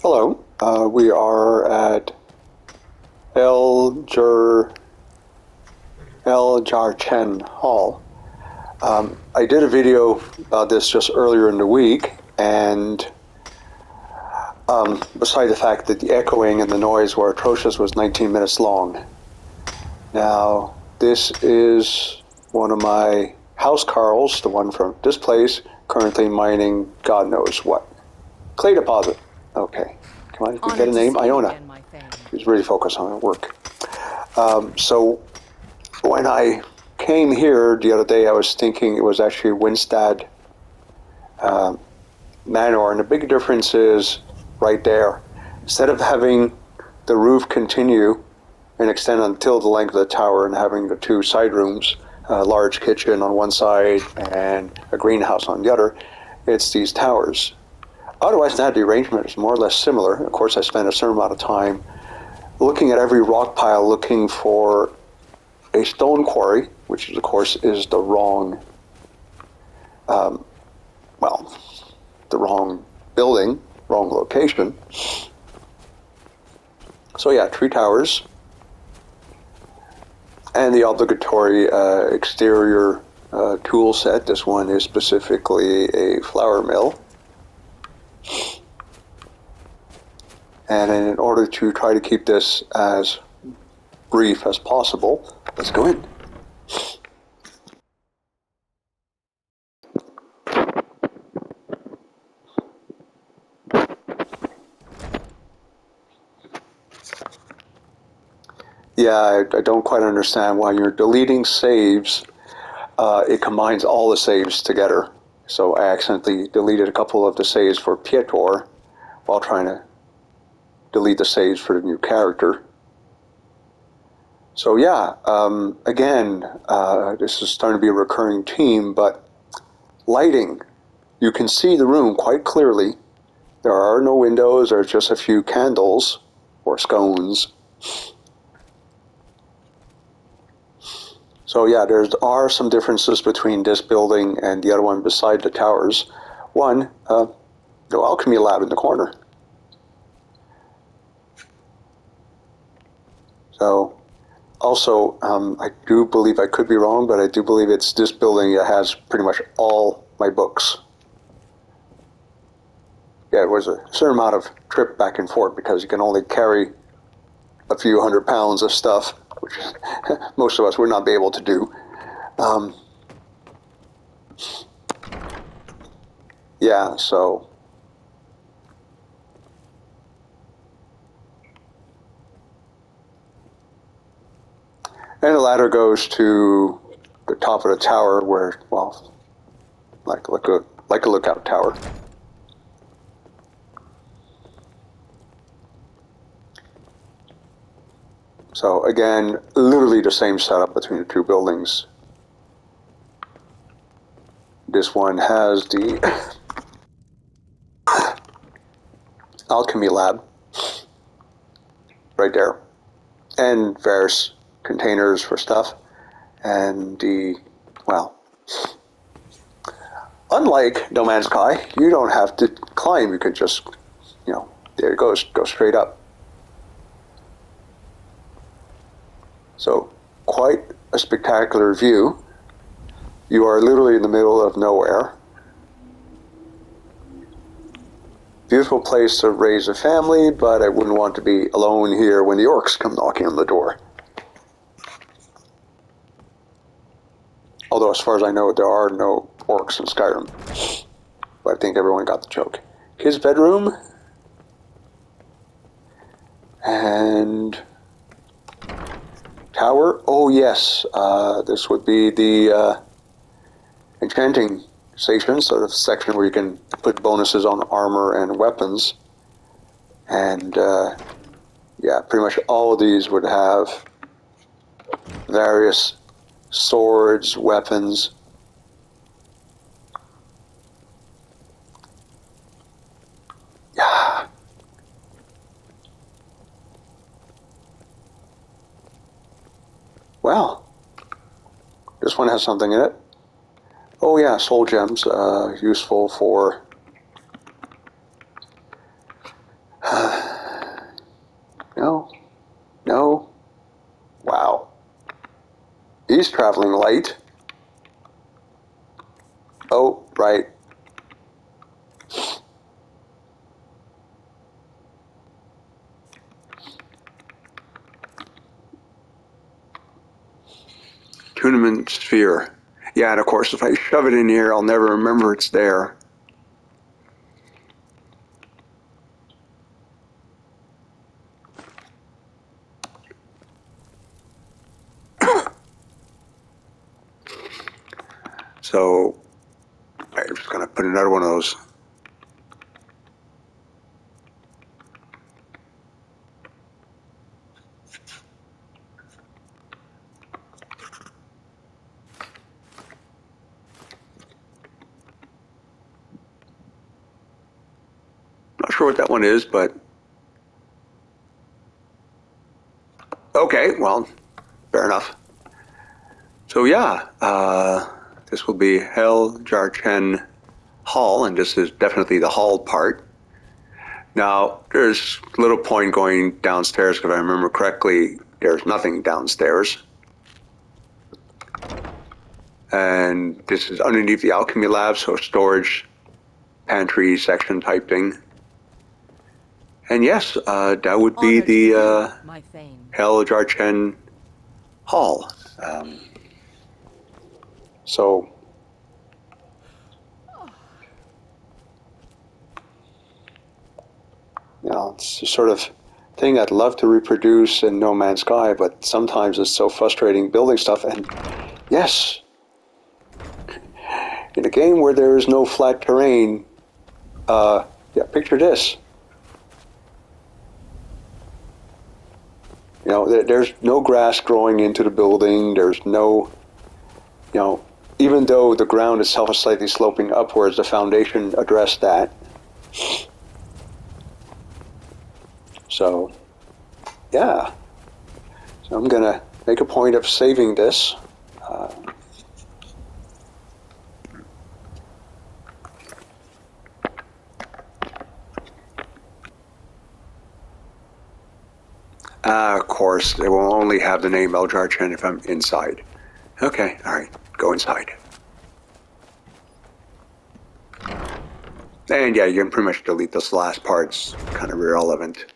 Hello, we are at Heljarchem Hall. I did a video about this just earlier in the week, and beside the fact that the echoing and the noise were atrocious, was 19 minutes long. Now, this is one of my house carls, the one from this place, currently mining God knows what. Clay deposit. Okay. Come on, you get a name? Iona. She's really focused on her work. So when I came here the other day, I was thinking it was actually Winstad Manor, and the big difference is right there. Instead of having the roof continue and extend until the length of the tower and having the two side rooms, a large kitchen on one side and a greenhouse on the other, it's these towers. Otherwise, the arrangement is more or less similar. Of course, I spent a certain amount of time looking at every rock pile, looking for a stone quarry, which of course is the wrong, the wrong building, wrong location. So yeah, 3 towers, and the obligatory exterior tool set. This one is specifically a flour mill. And in order to try to keep this as brief as possible, let's go in. Yeah, I don't quite understand why you're deleting saves. It combines all the saves together. So I accidentally deleted a couple of the saves for Pietro while trying to delete the saves for the new character. So yeah, again, this is starting to be a recurring theme, but lighting. You can see the room quite clearly. There are no windows, there's just a few candles or scones. So yeah, there are some differences between this building and the other one beside the towers. One, the alchemy lab in the corner. So, also, I do believe, I could be wrong, but I do believe it's this building that has pretty much all my books. Yeah, it was a certain amount of trip back and forth because you can only carry a few 100 pounds of stuff, which most of us would not be able to do. Yeah, so... And the ladder goes to the top of the tower where, well, like a lookout tower. So again, literally the same setup between the two buildings. This one has the alchemy lab right there, and various containers for stuff, and unlike No Man's Sky, you don't have to climb, you can just, there it goes, go straight up. So, quite a spectacular view. You are literally in the middle of nowhere. Beautiful place to raise a family, but I wouldn't want to be alone here when the orcs come knocking on the door. Although, as far as I know, there are no orcs in Skyrim. But I think everyone got the joke. His bedroom. And... tower. Oh, yes. This would be the enchanting station, sort of section where you can put bonuses on armor and weapons. And, yeah, pretty much all of these would have various swords, weapons. Yeah. Well, this one has something in it. Oh yeah, soul gems, useful for He's traveling light. Oh, right. Tournament sphere. Yeah, and of course, if I shove it in here, I'll never remember it's there. So, I'm just going to put another one of those. Not sure what that one is, but okay, well, fair enough. So yeah, this will be Heljarchem Hall, and this is definitely the hall part. Now, there's little point going downstairs, if I remember correctly, there's nothing downstairs. And this is underneath the alchemy lab, so storage, pantry section type thing. And yes, that would be the Heljarchem Hall. So, you know, it's the sort of thing I'd love to reproduce in No Man's Sky, but sometimes it's so frustrating building stuff. And yes, in a game where there is no flat terrain, yeah, picture this. You know, there's no grass growing into the building. There's no, you know, even though the ground itself is slightly sloping upwards, the foundation addressed that. So, yeah. So I'm going to make a point of saving this. Of course, it will only have the name Heljarchem if I'm inside. Okay, alright, go inside. And yeah, you can pretty much delete this last part, it's kind of irrelevant.